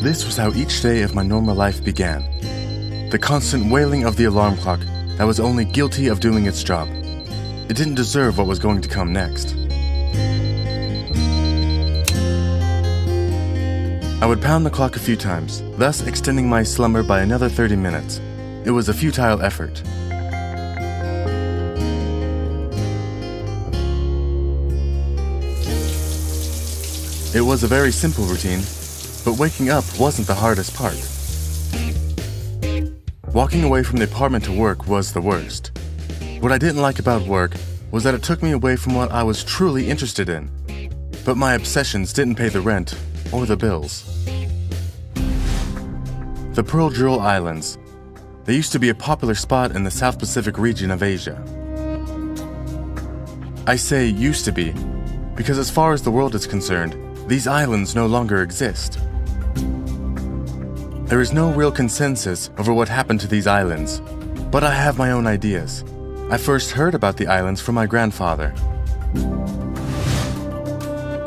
This was how each day of my normal life began. The constant wailing of the alarm clock that was only guilty of doing its job. It didn't deserve what was going to come next. I would pound the clock a few times, thus extending my slumber by another 30 minutes. It was a futile effort. It was a very simple routine, but waking up wasn't the hardest part. Walking away from the apartment to work was the worst. What I didn't like about work was that it took me away from what I was truly interested in. But my obsessions didn't pay the rent or the bills. The Pearl Jewel Islands. They used to be a popular spot in the South Pacific region of Asia. I say used to be, because as far as the world is concerned, these islands no longer exist. There is no real consensus over what happened to these islands, but I have my own ideas. I first heard about the islands from my grandfather.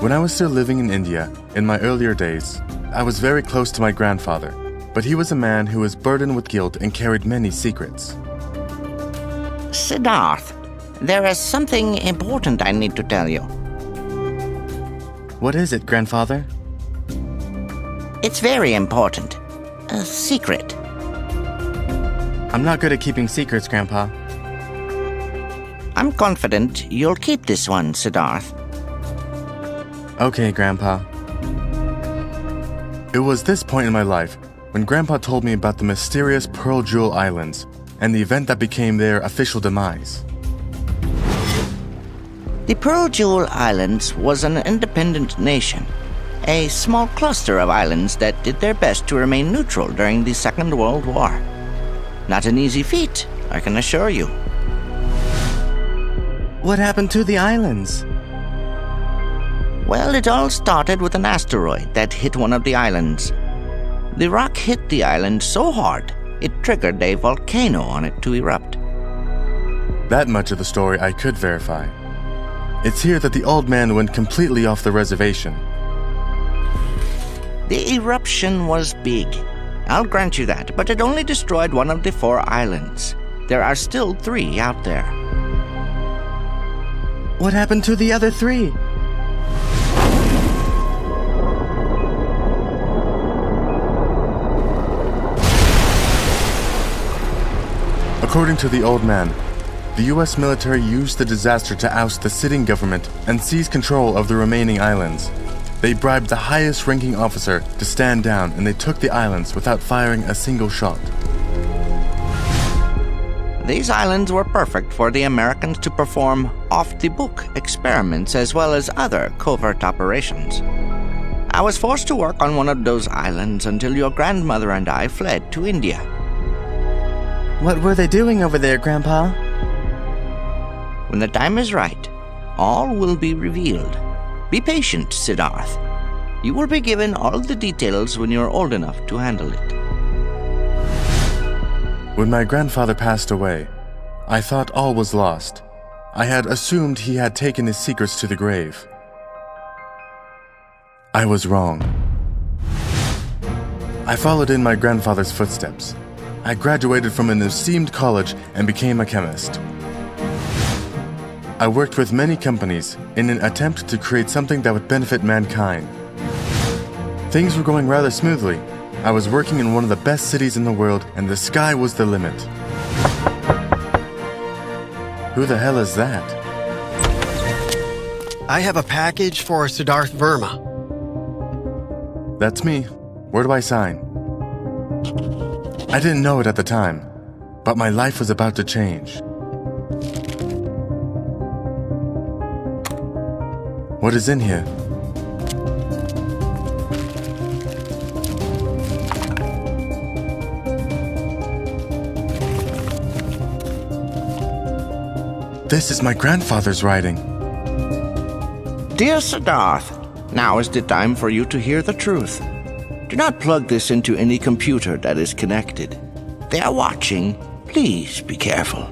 When I was still living in India, in my earlier days, I was very close to my grandfather, but he was a man who was burdened with guilt and carried many secrets. Siddharth, there is something important I need to tell you. What is it, grandfather? It's very important. A secret. I'm not good at keeping secrets, Grandpa. I'm confident you'll keep this one, Siddharth. Okay, Grandpa. It was this point in my life when Grandpa told me about the mysterious Pearl Jewel Islands and the event that became their official demise. The Pearl Jewel Islands was an independent nation, a small cluster of islands that did their best to remain neutral during the Second World War. Not an easy feat, I can assure you. What happened to the islands? Well, it all started with an asteroid that hit one of the islands. The rock hit the island so hard, it triggered a volcano on it to erupt. That much of the story I could verify. It's here that the old man went completely off the reservation. The eruption was big. I'll grant you that, but it only destroyed one of the 4 islands. There are still 3 out there. What happened to the other 3? According to the old man, the US military used the disaster to oust the sitting government and seize control of the remaining islands. They bribed the highest-ranking officer to stand down, and they took the islands without firing a single shot. These islands were perfect for the Americans to perform off-the-book experiments as well as other covert operations. I was forced to work on one of those islands until your grandmother and I fled to India. What were they doing over there, Grandpa? When the time is right, all will be revealed. Be patient, Siddharth. You will be given all the details when you're old enough to handle it. When my grandfather passed away, I thought all was lost. I had assumed he had taken his secrets to the grave. I was wrong. I followed in my grandfather's footsteps. I graduated from an esteemed college and became a chemist. I worked with many companies in an attempt to create something that would benefit mankind. Things were going rather smoothly. I was working in one of the best cities in the world, and the sky was the limit. Who the hell is that? I have a package for Siddharth Verma. That's me. Where do I sign? I didn't know it at the time, but my life was about to change. What is in here? This is my grandfather's writing. Dear Siddharth, now is the time for you to hear the truth. Do not plug this into any computer that is connected. They are watching. Please be careful.